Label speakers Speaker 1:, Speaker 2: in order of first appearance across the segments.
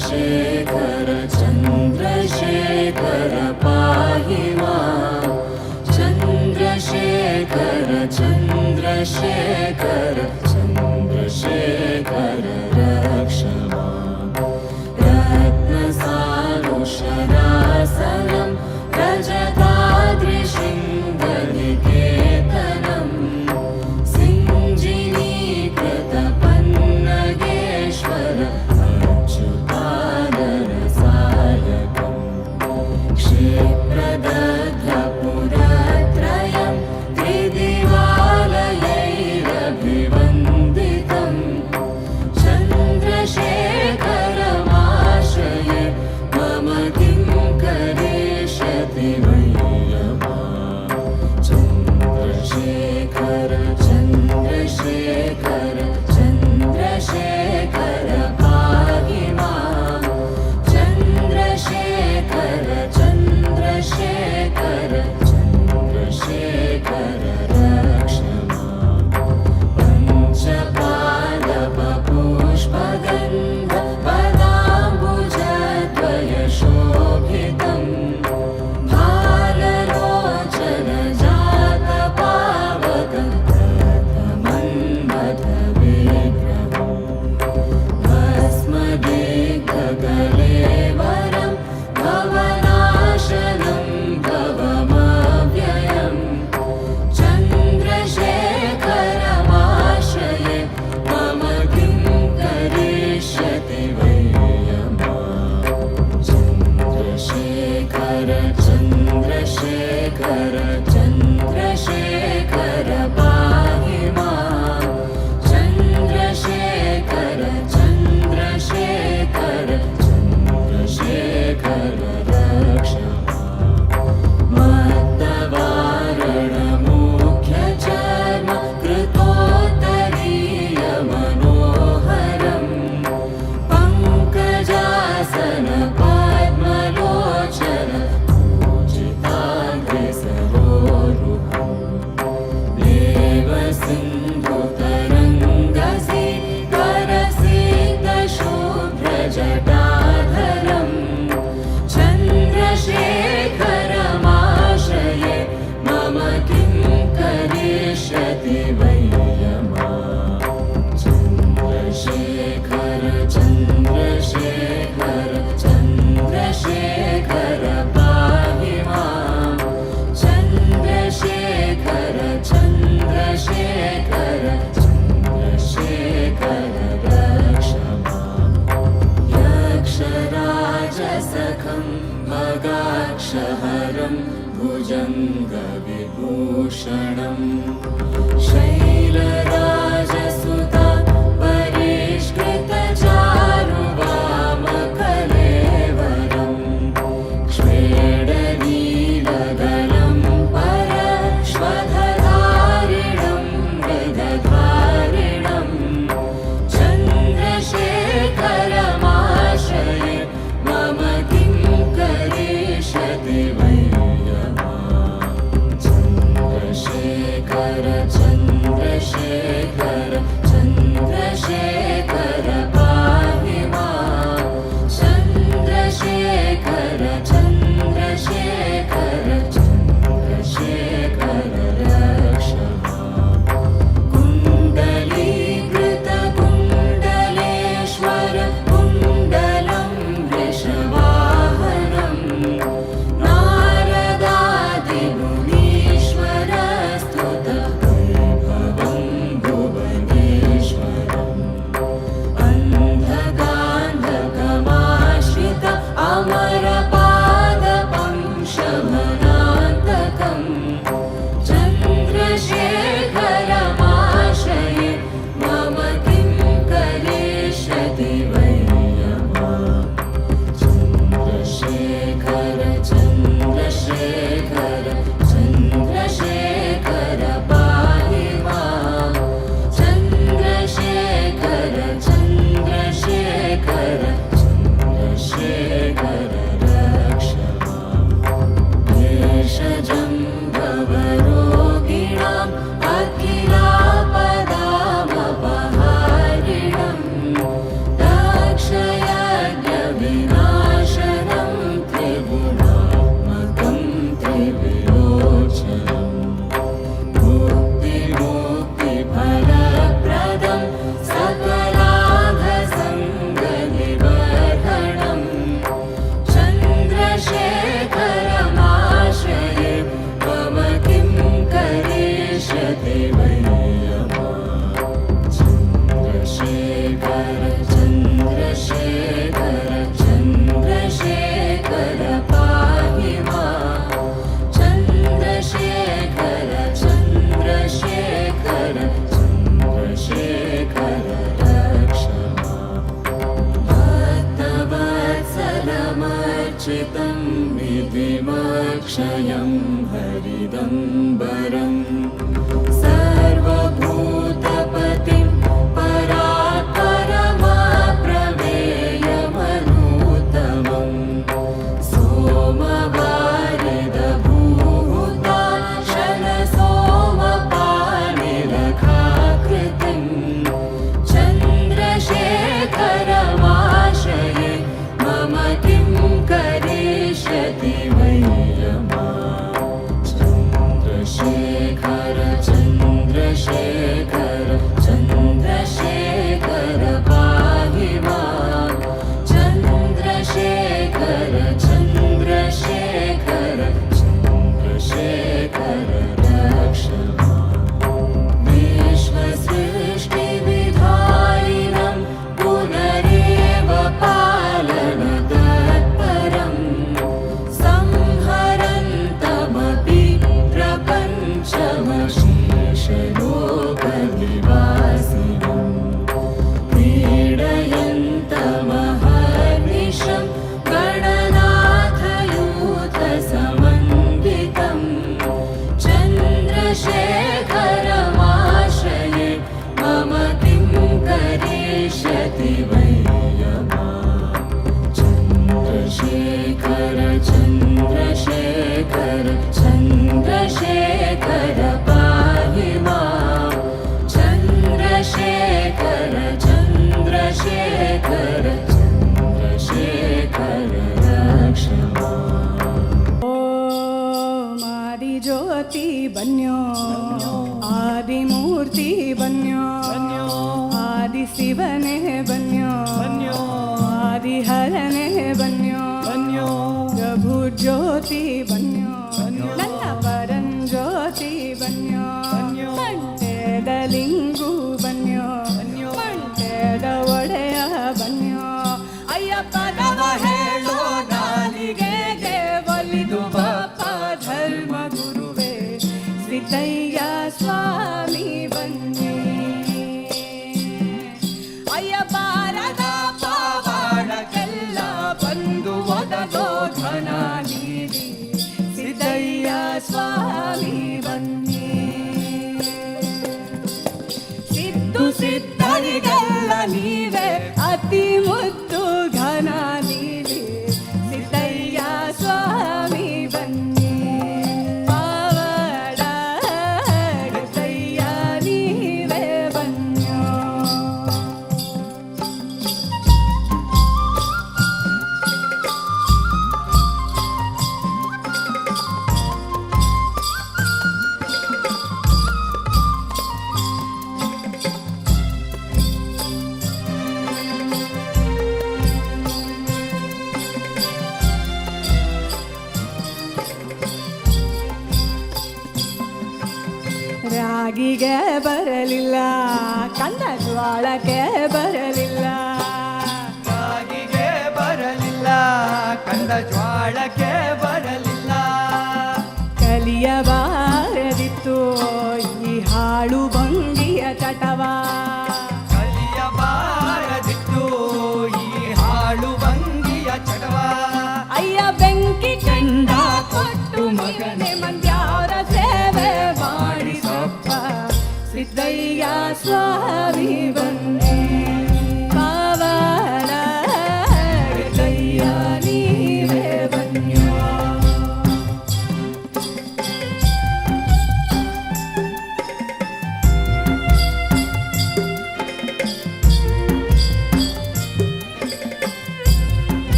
Speaker 1: चन्द्रशेखर चन्द्रशेखर पाहि मां चन्द्रशेखर चन्द्रशेखर चन्द्रशेखर रक्ष मां रत्नसानुशरासनं रजताद्रिशृङ्गनिकेतनं सिञ्जिनीकृतपन्नगेश्वर क्षिप्रदध्रपुरत्रयं त्रिदिवालयैरभिवन्दितं चन्द्रशेखरमाश्रये मम किं करिष्यति वैयमां चन्द्रशेखर चन्द्रशेखर चन्द्रशेखर पाहि मां चन्द्रशेखर चन्द्रशेखर चन्द्रशेखर रक्ष मां पञ्चपादपपुष्पगन्ध पदाम्बुजद्वयशोभितं भाललोचनजातपावकं प्रथमन्मथविग्रहम् भस्मदिग्धकलेवरं भवनाशनं भवमव्ययं चन्द्रशेखरमाश्रये मम किं करिष्यति वैयमां चन्द्रशेखर चन्द्रशेखर चन्द्रशेखर पाहि मां चन्द्रशेखर चन्द्रशेखर चन्द्रशेखर रक्ष मां मत्तवारणमुख्यचर्म कृतोत्तरीयमनोहरं पङ्कजासन पद्मलोचन पूजिताग्रेसरोरुहम् देवसिन्धुतरङ्गसितरसिद्धशुभ्रजटाधरं चन्द्रशेखरमाश्रये मम किं करिष्यति वैयमां चन्द्रशेखर चन्द्रशेखर चन्द्रशेखर पाहि मां चन्द्रशेखर चन्द्रशेखर चन्द्रशेखर रक्ष मां यक्षराजसखं मगाक्षहरं भुजङ्गविभूषणं शैलराजसुता परिष्कृतचारुवामकलेवरं क्ष्वेडनीलगलं परश्वधधारिणं मृगधारिणं चन्द्रशेखरमाश्रये मम किं करिष्यति वैयमां चन्द्रशेखर चन्द्रशेखर चन्द्रशेखर पाहि मां चन्द्रशेखर चन्द्रशेखर चन्द्रशेखर रक्ष मां कुण्डलीकृतकुण्डलेश्वर कुण्डलं वृषवाहनं नारदादिमुनीश्वरस्तुत वैभवं भुवनेश्वरम् अन्धकान्धकमाश्रित अमरपा अर्चितं निधिमक्षयं हरिदम्बरम् सर्वभूतपतिं परात्परमप्रमेयमनूतमम् सोमवारिदभूताशनसोमपानिरखाकृतिम् चन्द्रशेखरमाश्रये मम किं करिष्यति वै यमा चन्द्रशेखर चन्द्रशेखर चन्द्रशेखर पाहि मां चन्द्रशेखर चन्द्रशेखर चन्द्रशेखर रक्ष विश्वसृष्टिविधायिनं पुनरेव पालनतत्परम् संहरन्तमपि प्रपञ्चमशेषलोकनिवासिनम् क्रीडयन्तमहर्निशं गणनाथयूथसमन्वितम् चन्द्रशेखरमाश्रये मम किं करिष्यति वै यमा चन्द्रशेखर चन्द्रशेखर चन्द्रशेखर पाहि मां चन्द्रशेखर चन्द्रशेखर चन्द्रशेखर रक्ष
Speaker 2: ಓಂ ಆದಿಜ್ಯೋತಿ ಬನ್ಯೋ ಆದಿಮೂರ್ತಿ ಬನ್ಯೋ ಆದಿ ಶಿವನೇ ಬನ್ಯೋ ಆದಿಹರನೇ ಬನ್ಯೋ ಪ್ರಭು ಜ್ಯೋತಿ ಬನ್ಯೋ ನನ್ನ ಪರಂಜ್ಯೋತಿ ಬನ್ಯೋ ಮಂಡ್ಯದ ಲಿಂಗು ಬನ್ಯೋ ಮಂಡ್ಯದ ಒಡೆಯ ಬನ್ಯೋ ಅಯ್ಯಪ್ಪನವ ಹೇಳೋ ನಾಲಿಗೆಗೆ ಒಲಿದು ಪಾಪ ಧರ್ಮ ಗುರುವೇ ಸಿದ್ದಯ್ಯ ಸ್ವಾಮಿ ಬನ್ನಿ ಅಯ್ಯಪ್ಪಾರದ ಪಾವಾಡಕ್ಕೆಲ್ಲ ಬಂದು ಒದಗೋ ಧನ ನೀಡಿ ಸಿದ್ದಯ್ಯ ಸ್ವಾಮಿ ಬನ್ನಿ ಸಿದ್ದು ಸಿದ್ದರಿಗೆಲ್ಲ ನೀವೇ ಅತಿ ಮುದ್ದು ಘನ ನೀಡಿ ಸಿದ್ದಯ್ಯ ಸ್ವಾಮಿ ಬನ್ನಿ ಪಾವಡ ಸಿದ್ದಯ್ಯ ನೀವೇ ಬನ್ಯೋ ರಾಗಿಗೆ ಬರಲಿಲ್ಲ ಕಂದ ಜ್ವಾಳಕ್ಕೆ ಬರಲಿಲ್ಲ
Speaker 3: ರಾಗಿಗೆ ಬರಲಿಲ್ಲ ಕಂದ ಜ್ವಾಳಕ್ಕೆ ಬರಲಿಲ್ಲ
Speaker 2: ಕಲಿಯಬಾರದಿತ್ತು ಈ ಹಾಳು ಭಂಗಿಯ ಚಟವ
Speaker 3: ಕಲಿಯಬಾರದಿತ್ತು ಈ ಹಾಳು ಭಂಗಿಯ ಚಟವ
Speaker 2: ಅಯ್ಯ ಬೆಂಕಿ ಕಂಡ ಕೊಟ್ಟು ಮಗನೆ ಮಂದ್ಯಾರ ಸೇವೆ ಮಾಡಿಸಪ್ಪ ಸಿದ್ದಯ್ಯ ಸ್ವಾಮಿ ಬನ್ನಿ ಪಾವನ ಸಿದ್ದಯ್ಯ ನೀವೇ ಬನ್ಯೋ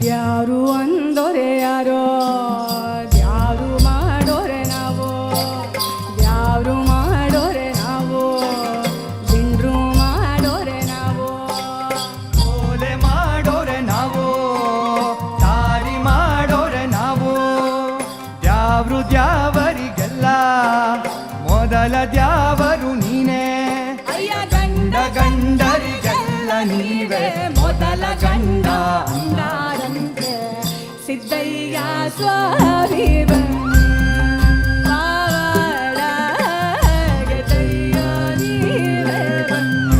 Speaker 2: ದ್ಯಾರು ಅಂದೋರೆ ಯಾರೋ ದ್ಯಾರು ಮಾಡೋರೆ ನಾವು ದ್ಯಾರು ಮಾಡೋರೆ ನಾವು ದಿಂಡ್ರು ಮಾಡೋರೆ ನಾವು
Speaker 3: ಓಲೆ ಮಾಡೋರೆ ನಾವು ದಾರಿ ಮಾಡೋರೆ ನಾವು ದ್ಯಾವ್ರು ದ್ಯಾವರಿಗೆಲ್ಲ ಮೊದಲ ದ್ಯಾವರು ನೀನೇ
Speaker 2: ಅಯ್ಯ ಗಂಡ
Speaker 3: ಗಂಡರಿಗೆಲ್ಲ ನೀವೇ
Speaker 2: ಮೊದಲ ಗಂಡ ಅಂದಾರಂತೆ ಸಿದ್ದಯ್ಯ ಸ್ವಾಮಿ ಬನ್ನಿ ಪಾವಡ ಗೆದ್ದಯ್ಯ ನೀವೇ ಬನ್ನಿ.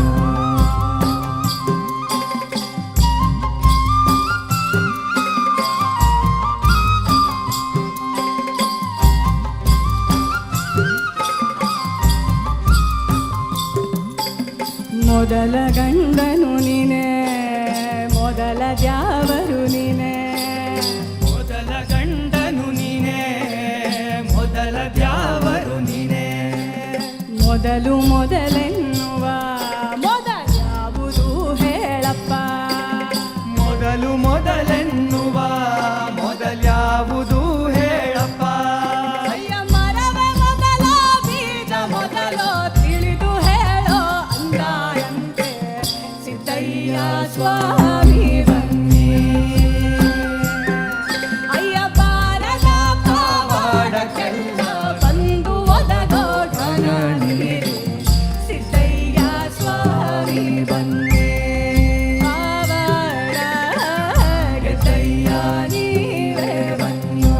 Speaker 2: ಮೊದಲ ಗಂಡನು ನೀನೆ ಮೊದಲ ದ್ಯಾವರು ನೀನೆ
Speaker 3: ಮೊದಲ ಗಂಡನು ನೀನೇ ಮೊದಲ ದ್ಯಾವರು ನೀನೇ
Speaker 2: ಮೊದಲು ಮೊದಲೆನ್ನುವ ಮೊದಲ್ಯಾವುದು ಹೇಳಪ್ಪ
Speaker 3: ಮೊದಲು ಮೊದಲೆನ್ನುವ ಮೊದಲ್ಯಾವುದು ಹೇಳಪ್ಪ
Speaker 2: ಅಯ್ಯ ಮರವೇ ಮೊದಲ ಬೀಜ ಮೊದಲು ತಿಳಿದು ಹೇಳೋ ಅಂದಾಯಂತೆ ಸಿದ್ದಯ್ಯ ಸ್ವಾಮಿ ಬನ್ನಿ ಅಯ್ಯ ಬಾರದ ಪಾವಾಡಕ್ಕೆಲ್ಲ ಬಂದು ಒದಗೋ ಘನ ನೀರಿ ಸಿದ್ದಯ್ಯ ಸ್ವಾಮಿ ಬನ್ನಿ ಪಾವಾಡ ಗೆದ್ದಯ್ಯ ನೀವೇ ಬನ್ನಿ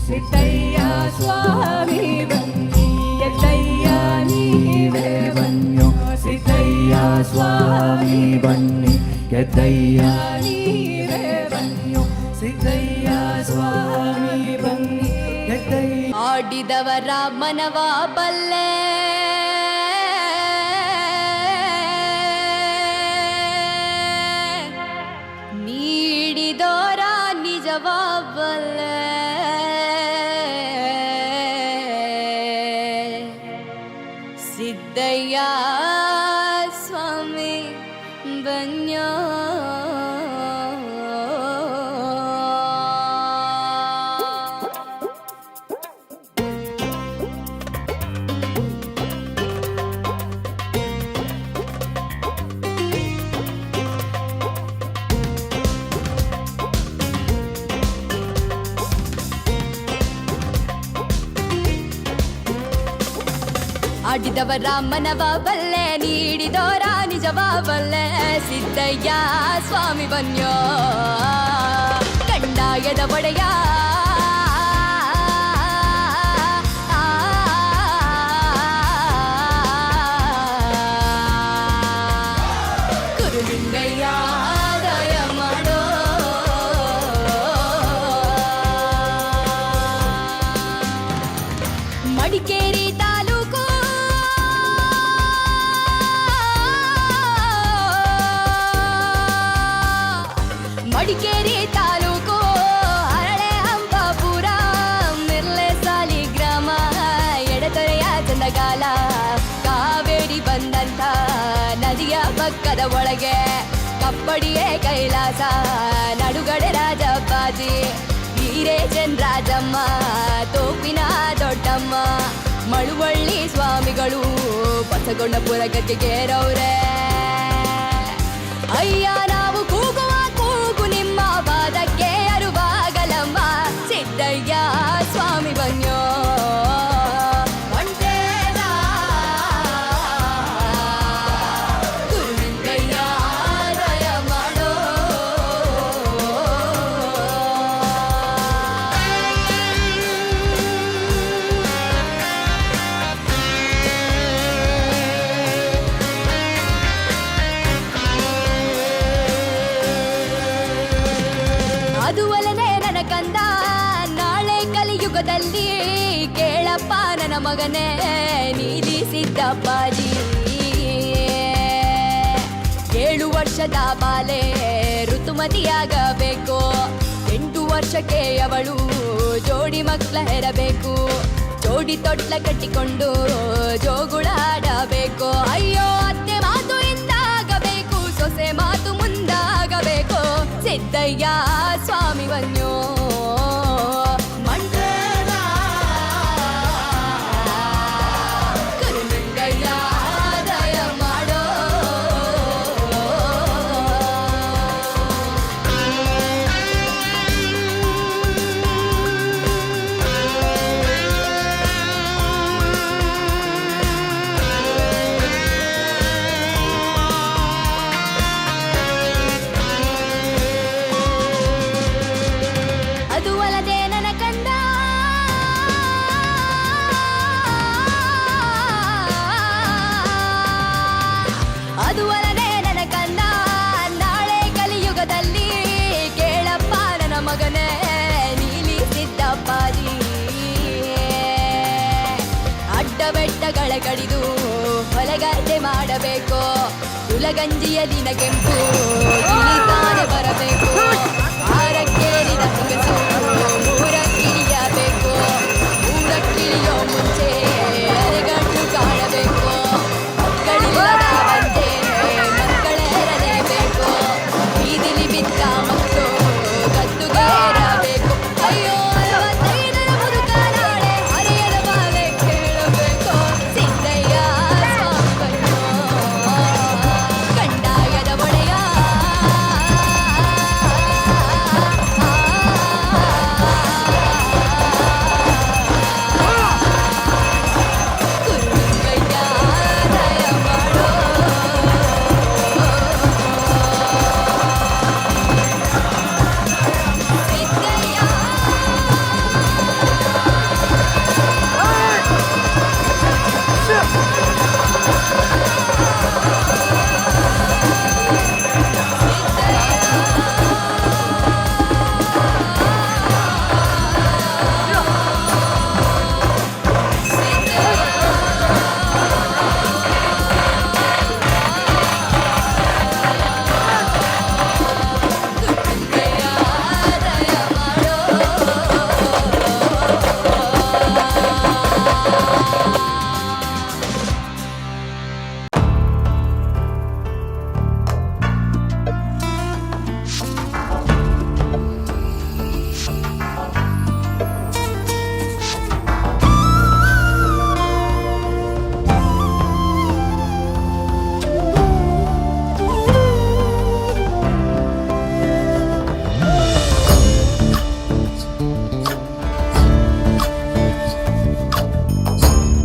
Speaker 2: ಸಿದ್ದಯ್ಯ ಸ್ವಾಮಿ ಬನ್ನಿ ಗೆದ್ದಯ್ಯ ನೀವೇ ಬನ್ನಿ ಸಿದ್ದಯ್ಯ ಸ್ವಾಮಿ ಬನ್ನಿ ಗೆದ್ದಯ್ಯ ನೀವೇ ಬನ್ನಿ ಸಿದ್ದಯ್ಯ ಸ್ವಾಮಿ ಬನ್ನಿ ಗೆದ್ದಯ್ಯ
Speaker 4: ಆಡಿದವರ ಮನವ ಬಲ್ಲೆ ನೀಡಿದೋರ ನಿಜವ ಬಲ್ಲೆ ಸಿದ್ದಯ್ಯ ಸ್ವಾಮಿ ಬನ್ಯೋ ಆಡಿದವರ ಮನವ ಬಲ್ಲೆ ನೀಡಿದೋರ ನಿಜವ ಬಲ್ಲೆ ಸಿದ್ದಯ್ಯ ಸ್ವಾಮಿ ಬನ್ಯೋ ಕಂಡಾಯದ ಒಡೆಯ ಕುರುಲಿಂಗಯ್ಯ ದಯ ಮಾಡೋ ಮಡಿಕೇರಿ ತಾಲೂಕು ಮಡಿಕೇರಿ ತಾಲೂಕು ಹರಳೆ ಅಂಬಾಪುರ ಮಿರ್ಲೆ ಸಾಲಿ ಗ್ರಾಮ ಎಡತೊರೆಯ ಚಂದಗಾಲ ಕಾವೇರಿ ಬಂದಂತ ನದಿಯ ಪಕ್ಕದ ಒಳಗೆ ಕಪ್ಪಡಿಯೇ ಕೈಲಾಸ ನಡುಗಡೆ ರಾಜಪ್ಪಾಜಿ ವೀರೇಚಂದ್ರಾಜಮ್ಮ ತೋಪಿನ ದೊಡ್ಡಮ್ಮ ಮಳುವಳ್ಳಿ ಸ್ವಾಮಿಗಳು ಬಸಗೊಂಡಪುರ ಗದ್ದೆಗೇರವ್ರೆ ಅಯ್ಯ ನಾವು ಕೂಗುವ ಕೂಗು ನಿಮ್ಮ ಪಾದಕ್ಕೆ ಅರುವಾಗಲಮ್ಮ ಸಿದ್ದಯ್ಯ ಸ್ವಾಮಿ ಬನ್ಯೋ ಒಂಟೇದ ಕುರುಲಿಂಗಯ್ಯ ದಯ ಮಾಡೋ ಅದು ಅಲ್ಲದೆ ನನ್ನ ಕಂದ ನಾಳೆ ಕಲಿಯುಗದಲ್ಲಿ ಕೇಳಪ್ಪ ನನ್ನ ಮಗನೇ ನೀಲಿ ಸಿದ್ದಪ್ಪಾಜಿ 7 ವರ್ಷದ ಬಾಲೆ ಋತುಮತಿಯಾಗಬೇಕು 8 ವರ್ಷಕ್ಕೆ ಅವಳು ಜೋಡಿ ಮಕ್ಕಳ ಹೆರಬೇಕು ಜೋಡಿ ತೊಟ್ಲ ಕಟ್ಟಿಕೊಂಡು ಜೋಗುಳಾಡಬೇಕು ಅಯ್ಯೋ ಅತ್ತೆ ಮಾತು ಇಂದಾಗಬೇಕು ಸೊಸೆ ಮಾತು ಮುಂದಾಗಬೇಕು ಸಿದ್ದಯ್ಯ ಸ್ವಾಮಿ ಬನ್ಯೋ ಮಂಟೇದ ಕುರುಲಿಂಗಯ್ಯ ದಯ ಮಾಡೋ ಆಡಬೇಕು. ಕುಲಗಂಜಿಯ ದಿನ ಕೆಂಪು ತಿಳಿತಾನೆ ಬರಬೇಕು. ಆರಕ್ಕೇರಿದ ಹೆಂಗಸು ಮೂರಕ್ಕಿಳಿಯಬೇಕು. ಮೂರಕ್ಕಿಳಿಯೋ ಮುಂಚೆ ಅರೆಗಂಟು ಕಾಣಬೇಕು. ಮಕ್ಕಳಿಲ್ಲದ ಬಂದೆ ಮಕ್ಕಳೇರಲೇಬೇಕು. ಬೀದಿಲಿ ಬಿದ್ದ ಮಕ್ಕಳು ಗದ್ದುಗೇರಬೇಕು. ಅಯ್ಯೋ 55ರ ಮುರುಕ ನಾಳೆ ಹರೆಯದ ಬಾಲೆ ಕೇಳಬೇಕು. ಸಿದ್ದಯ್ಯ ಸ್ವಾಮಿಯನ್ನು ಕಂಡಾಯದ ಒಡೆಯ. ಕುರುಲಿಂಗಯ್ಯ ದಯ ಮಾಡೋ. ಸಿದ್ದಯ್ಯ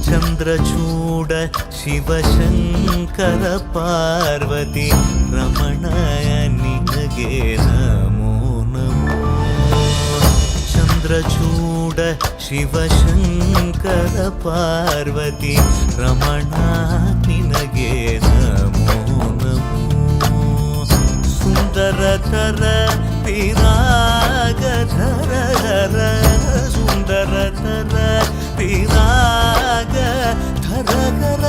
Speaker 5: ಚಂದ್ರಚೂಡ ಶಿವಶಂಕರ ಪಾರ್ವತಿ ರಮಣಯ ನಿನಗೆ ನಮೋ ನಮೋ. ಚಂದ್ರಚೂಡ ಶಿವಶಂಕರ ಪಾರ್ವತಿ ರಮಣ ನಿನಗೆ ನಮೋ ನಮೋ. ಸುಂದರತರ ಪಿರಾಗಧರ ಹರ ಸುಂದರತರ ಪಿರಾಗ ಧರಗರ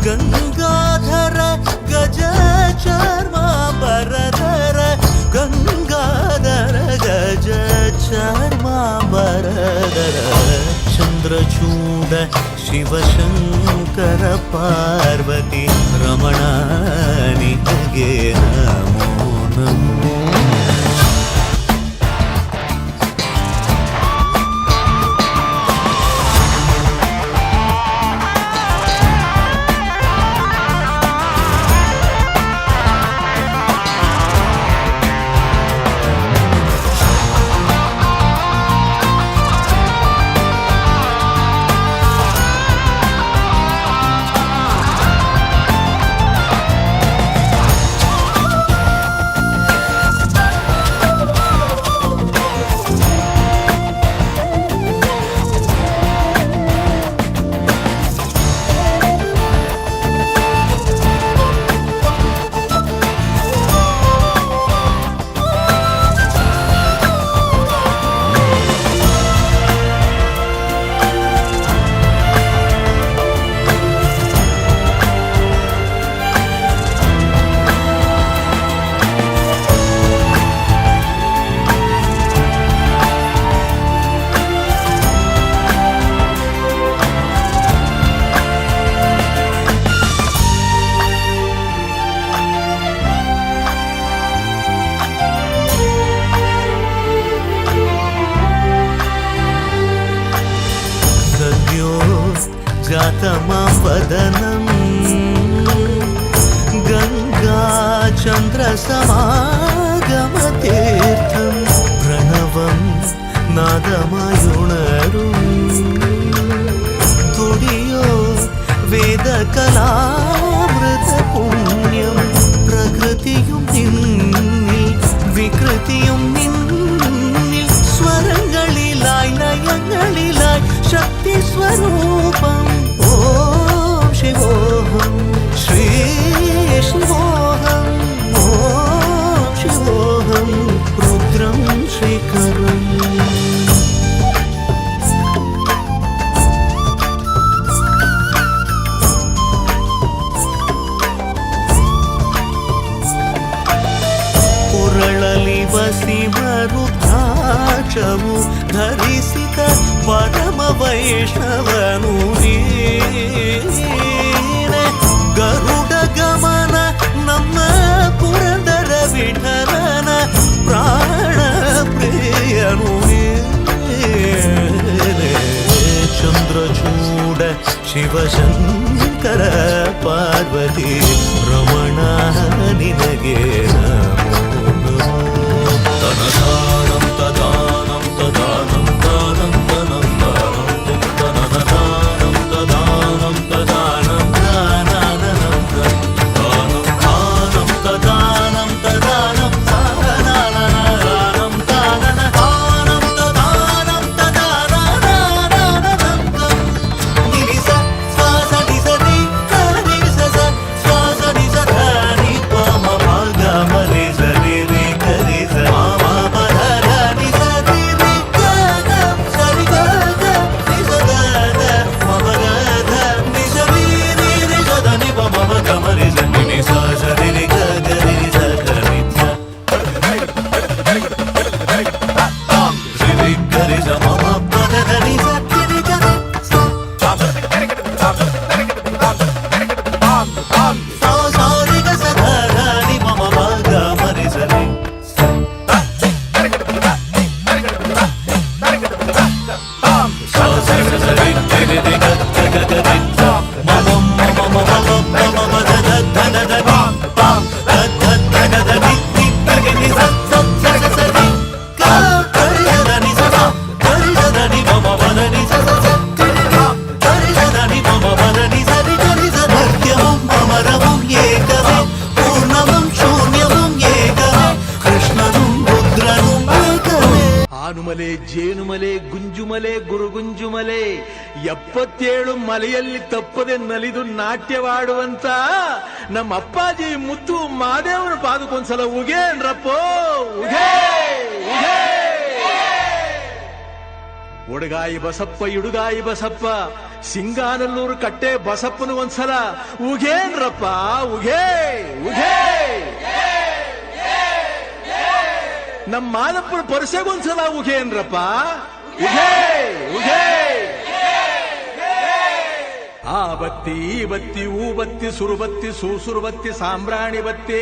Speaker 5: ಗಂಗಾಧರ ಗಜ ಚರ್ಮಾಂಬರಧರ ಗಂಗಾಧರ ಗಜ ಚರ್ಮಾಂಬರಧರ. ಚಂದ್ರಚೂಡ ಶಿವಶಂಕರ ಪಾರ್ವತಿ ರಮಣ ನಿನಗೆ ನಮೋ ನಮೋ. जातमावदनं गङ्गाचन्द्रसमागमतीर्थं प्रणवं नादमयुणरुं तुडियो वेदकलामृतपुण्यं प्रकृतियुं निन्निल विकृतियुं निन्निल स्वरங்களிലായി ലയങ്ങളിലായി शक्ति स्वरूपं ओम शिवोहम श्री शिवोहम ओम शिवोहम रुद्रं श्रीकरम् ಸಿಂಹರುದ್ರಾಕ್ಷವು ಧರಿಸಿದ ಪರಮ ವೈಷ್ಣವನು ನೀನೆ. ಗರುಡ ಗಮನ ನಮ್ಮ ಪುರಂದರ ವಿಠಲನ ಪ್ರಾಣ ಪ್ರಿಯನು ನೀನೆ. ಚಂದ್ರಚೂಡ ಶಿವಶಂಕರ ಪಾರ್ವತಿ ರಮಣ ನಿನಗೆ ನಮೋ ತನದಾನಂ ತದಾನಂ ತದಾನಂ ದಾನಂ ತನಂ ದಾನಂ ತನದಾನಂ ತದಾನಂ ತದಾನಂ ದಾನಂ ದಾನಂ ದಾನಂ ತದಾನಂ ತದಾನಂ ದಾನಂ ದಾನಂ ತದಾನಂ ತದಾನಂ ನಿರಿಸ ಶ್ವಾಸ ನಿಸರಿ ಕರಿಸ ಶ್ವಾಸ ನಿಸರ ನಿ ಪಮ ಭಾಗ ಮರೆ ಸರಿ ರಿ ಕರಿಸ ಮಾಮ ಮಧರ ನಿಸರಿ ರಿ ಗಗ ಸರಿ ಗಗ ನಿಸದ ಮಮ ಗಧ ನಿಸರಿ ರಿ ರಿ ಸದ ನಿ ಪಮ ಮಗ ಮರೆ ಸರಿ ನಿ ಸ ಸರಿ ರಿ ಗಗ ರಿ ಸ ಕರಿ ಸ ರಿ ಕರಿ ಸ ಮಮ ಪದ ನಿ ಸ ರಿ ಗರಿ ಸ ಸಾರಿ ಗ ಸಧರ ನಿ ಮಮ ಮಗ ಮರೆ ಸರಿ ಮಧ್ಯಮಂ ಅಮರಮಂ ಏಕವೇ ಪೂರ್ಣಮಂ ಶೂನ್ಯಮಂ ಏಕವೇ ಕೃಷ್ಣನಂ ರುದ್ರನಂ ಏಕವೇ.
Speaker 6: ಆನುಮಲೆ ಜೇನುಮಲೆ ಗುಂಜುಮಲೆ ಗುರುಗುಂಜುಮಲೆ 77 ಮಲೆಯಲ್ಲಿ ತಪ್ಪದೆ ನಲಿದು ನಾಟ್ಯವಾಡುವಂತ ನಮ್ಮ ಅಪ್ಪಾಜಿ ಮುತ್ತು ಮಾದೇವನ ಪಾದಕ್ಕೊಂದ್ಸಲ ಉಗೇನ್ರಪ್ಪೋ ಉಗೇ ಉಗೇ. ಒಡಗಾಯಿ ಬಸಪ್ಪ ಇಡುಗಾಯಿ ಬಸಪ್ಪ ಸಿಂಗಾನಲ್ಲೂರು ಕಟ್ಟೆ ಬಸಪ್ಪನ ಒಂದ್ಸಲ ಉಗೇನ್ರಪ್ಪ ಉಗೇ ಉಗೇ. ನಮ್ಮ ಮಾದಪ್ಪನ ಪರಸೆಗೊಂದ್ಸಲ ಉಗೇನ್ರಪ್ಪ ಉಗೇ ಉಗೇ. ಆ ಬತ್ತಿ ಈ ಬತ್ತಿ ಊ ಬತ್ತಿ ಸುರುಬತ್ತಿ ಸೂಸುರು ಬತ್ತಿ ಸಾಂಬ್ರಾಣಿ ಬತ್ತಿ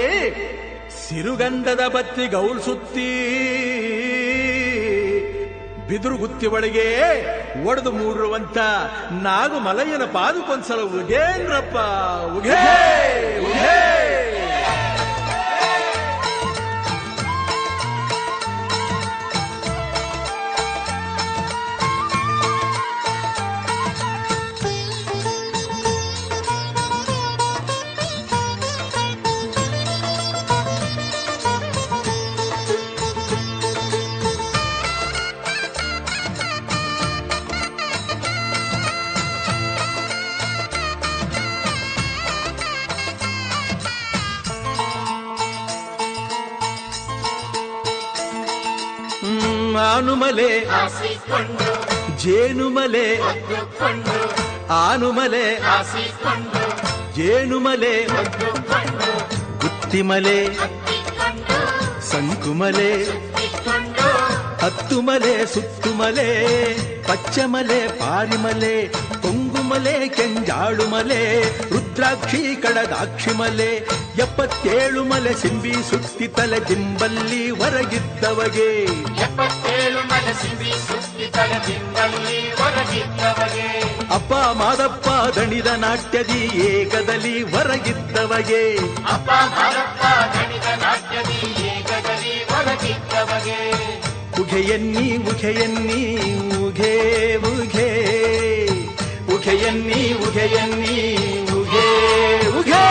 Speaker 6: ಸಿರುಗಂಧದ ಬತ್ತಿ ಗೌಲ್ ಸುತ್ತಿ ಬಿದುರು ಗುತ್ತಿ ಒಳಗೆ ಒಡೆದು ಮೂಡಿರುವಂತ ನಾಗು ಮಲಯ್ಯನ ಪಾದಕ್ಕೊಂದ್ಸಲ ಉಗೇನ್ರಪ್ಪ ಉಗೇ ಉಗೇ. ಆನುಮಲೆ ಜೇನುಮಲೆ ಆನುಮಲೆ ಜೇನುಮಲೆ ಗುತ್ತಿಮಲೆ ಸಂಕುಮಲೆ ಹತ್ತುಮಲೆ ಸುತ್ತುಮಲೆ ಪಚ್ಚಮಲೆ ಪಾರಿಮಲೆ ಕೊಂಗುಮಲೆ ಕೆಂಜಾಳುಮಲೆ ರುದ್ರಾಕ್ಷಿ ಕಡದಾಕ್ಷಿಮಲೆ 77 ಮಲೆ ಸಿಂಬಿ ಸುತ್ತಿ ತಲೆ ದಿಂಬಲ್ಲಿ ಹೊರಗಿದ್ದವಗೆ
Speaker 1: 77 ಮಲೆ ಸಿಂಬಿ ಸುತ್ತಿ ತಲೆ ದಿಂಬಲ್ಲಿ ಹೊರಗಿದ್ದವಗೆ
Speaker 6: ಅಪ್ಪ ಮಾದಪ್ಪ ದಣಿದ ನಾಟ್ಯದಿ ಏಕದಲ್ಲಿ ಹೊರಗಿದ್ದವಗೆ
Speaker 1: ಅಪ್ಪ ಮಾದಪ್ಪ ದಣಿದ ನಾಟ್ಯದಿ ಏಕದಲ್ಲಿ ಹೊರಗಿದ್ದವಗೆ
Speaker 6: ಉಘೆಯನ್ನಿ ಉಘೆಯನ್ನಿ ಉಘೆ ಉಘೆ ಉಘೆಯನ್ನಿ ಉಘೆಯನ್ನಿ ಉಘೆ ಉಘೆ.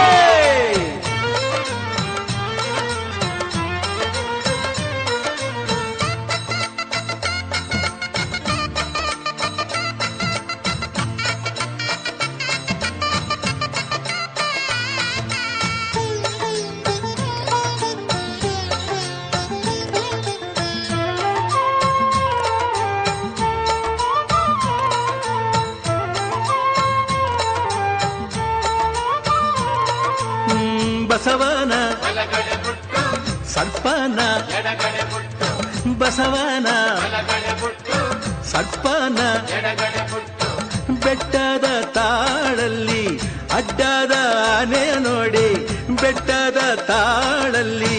Speaker 6: ಬಸವನ ಸರ್ಪನ
Speaker 1: ಎಡಗಡೆ ಬುಟ್ಟು
Speaker 6: ಬಸವನ
Speaker 1: ಬಲಗಡೆ ಬುಟ್ಟು
Speaker 6: ಸರ್ಪನ
Speaker 1: ಎಡಗಡೆ ಬುಟ್ಟು
Speaker 6: ಬೆಟ್ಟದ ತಾಳಲ್ಲಿ ಅಡ್ಡದ ಆನೆಯ ನೋಡಿ ಬೆಟ್ಟದ ತಾಳಲ್ಲಿ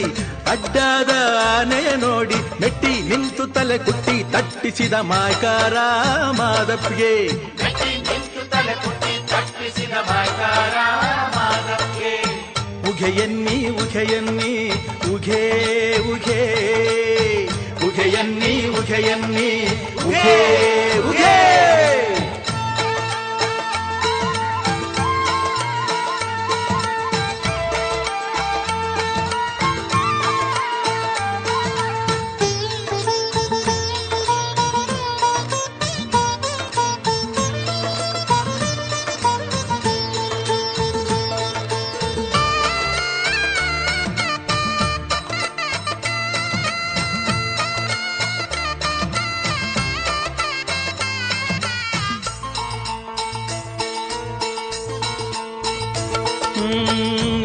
Speaker 6: ಅಡ್ಡದ ಆನೆಯ ನೋಡಿ ಮೆಟ್ಟಿ ನಿಂತು ತಲೆ ಕುಟ್ಟಿ ತಟ್ಟಿಸಿದ ಮಾಕಾರ ಮಾದಪ್ಪಿಗೆ
Speaker 1: ಮೆಟ್ಟಿ ನಿಂತು ತಲೆ ಕುಟ್ಟಿ ತಟ್ಟಿಸಿದ ಮಾಕಾರ ಮಾದಪ್ಪಿಗೆ
Speaker 6: ಉಘೆಯನ್ನಿ ಉಘೆಯನ್ನಿ ಉಘೇ ಉಘೇ ಉಘೆಯನ್ನಿ ಉಘೆಯನ್ನಿ ಉಘೇ ಉಘೇ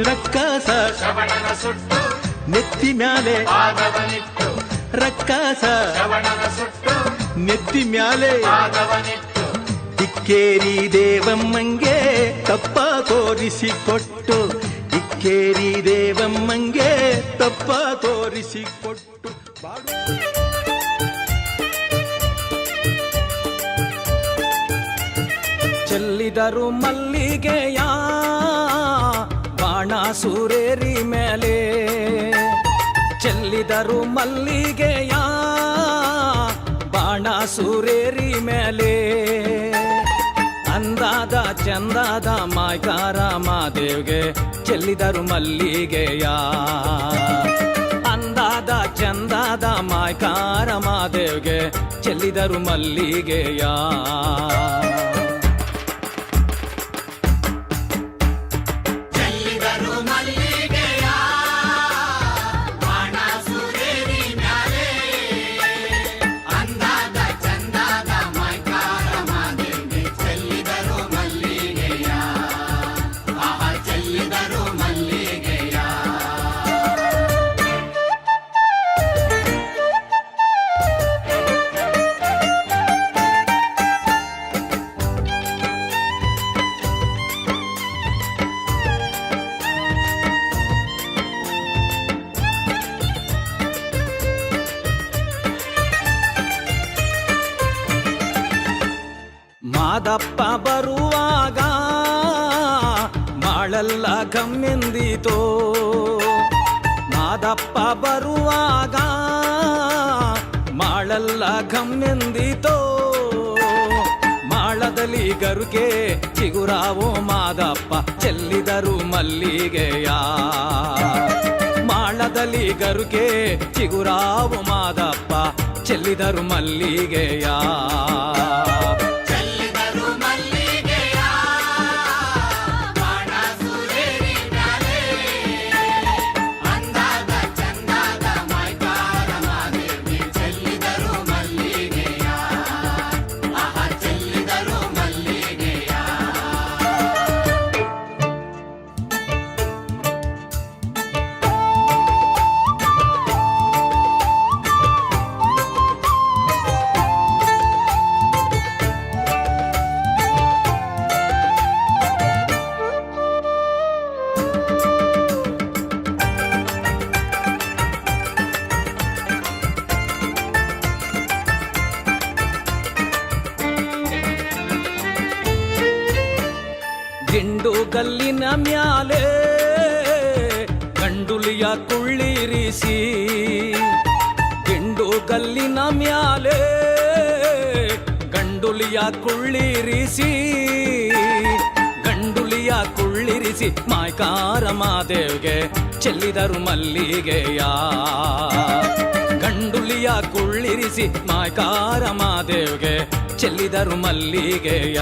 Speaker 6: ರಕ್ಕಸ
Speaker 1: ಶ್ರವಣನ ಸುಟ್ಟು
Speaker 6: ನೆತ್ತಿ ಮ್ಯಾಲೆ
Speaker 1: ಪಾದವನಿಟ್ಟು
Speaker 6: ರಕ್ಕಸ
Speaker 1: ಶ್ರವಣನ ಸುಟ್ಟು
Speaker 6: ನೆತ್ತಿ ಮ್ಯಾಲೆ
Speaker 1: ಪಾದವನಿಟ್ಟು
Speaker 6: ಇಕ್ಕೇರಿ ದೇವಮ್ಮಂಗೆ ತಪ್ಪ ತೋರಿಸಿಕೊಟ್ಟು ಇಕ್ಕೇರಿ ದೇವಮ್ಮಂಗೆ ತಪ್ಪ ತೋರಿಸಿಕೊಟ್ಟು ಬಾಡು
Speaker 3: ಚೆಲ್ಲಿದರು ಮಲ್ಲಿಗೆಯ ಬಾಣ ಸೂರೇರಿ ಮೇಲೆ ಚೆಲ್ಲಿದರು ಮಲ್ಲಿಗೆಯ ಬಾಣ ಸೂರೇರಿ ಮೇಲೆ ಅಂದಾದ ಚಂದಾದ ಮಾಯ್ಕಾರ ಮಾದೇವ್ಗೆ ಚೆಲ್ಲಿದರು ಮಲ್ಲಿಗೆಯ ಅಂದಾದ ಚಂದಾದ ಮಾಯ್ಕಾರ ಮಾದೇವ್ಗೆ ಚೆಲ್ಲಿದರು ಮಲ್ಲಿಗೆಯ
Speaker 1: ಚೆಲ್ಲಿದರು ಮಲ್ಲಿಗೆಯ ಬಾಣ ಸುರೇರಿ ಮ್ಯಾಲೆ ಅಂದಾದ ಚಂದಾದ ಮೈಕಾರ ಮಾದೇವ್ಗೆ ಚೆಲ್ಲಿದರು ಮಲ್ಲಿಗೆಯ ಆಹ ಚೆಲ್ಲಿದರು ಮಲ್ಲಿಗೆಯ
Speaker 3: ಮಾದಪ್ಪ ಬರುವಾಗ ಮಾಳೆಲ್ಲ ಗಮ್ಮೆಂದಿತೋ ಮಾದಪ್ಪ ಬರುವಾಗ ಮಾಳೆಲ್ಲ ಗಮ್ಮೆಂದಿತೋ ಮಾಳದಲ್ಲಿ ಗರುಕೆ ಚಿಗುರಾವೋ ಮಾದಪ್ಪ ಚೆಲ್ಲಿದರು ಮಲ್ಲಿಗೆಯ ಮಾಳದಲ್ಲಿ ಗರುಕೆ ಚಿಗುರಾವೋ ಮಾದಪ್ಪ ಚೆಲ್ಲಿದರು ಮಲ್ಲಿಗೆಯ
Speaker 1: ಚೆಲ್ಲಿದರು ಮಲ್ಲಿಗೆಯ ಬಾಣ ಸುರೇರಿ ಮ್ಯಾಲೆ ಅಂದಾದ ಚಂದಾದ ಮೈಕಾರ ಮಾದೇವ್ಗೆ ಚೆಲ್ಲಿದರು ಮಲ್ಲಿಗೆಯ ಆಹ ಚೆಲ್ಲಿದರು ಮಲ್ಲಿಗೆಯ
Speaker 3: ದಿಂಡು ಗಲ್ಲಿನ ಮ್ಯಾಲೆ ಗಂಡುಲಿಯ ಕುಳ್ಳಿರಿಸಿ ದಿಂಡು ಗಲ್ಲಿನ ಮ್ಯಾಲೆ ಗಂಡುಲಿಯ ಕುಳ್ಳಿರಿಸಿ ಗಂಡುಲಿಯ ಕುಳ್ಳಿರಿಸಿ ಮಾಯ್ಕಾರ ಮಾದೇವ್ಗೆ ಚೆಲ್ಲಿದರು ಮಲ್ಲಿಗೆಯ ಗಂಡುಲಿಯ ಕುಳ್ಳಿರಿಸಿ ಮಾಯ್ಕಾರ ಮಾದೇವ್ಗೆ ಚೆಲ್ಲಿದರು ಮಲ್ಲಿಗೆಯ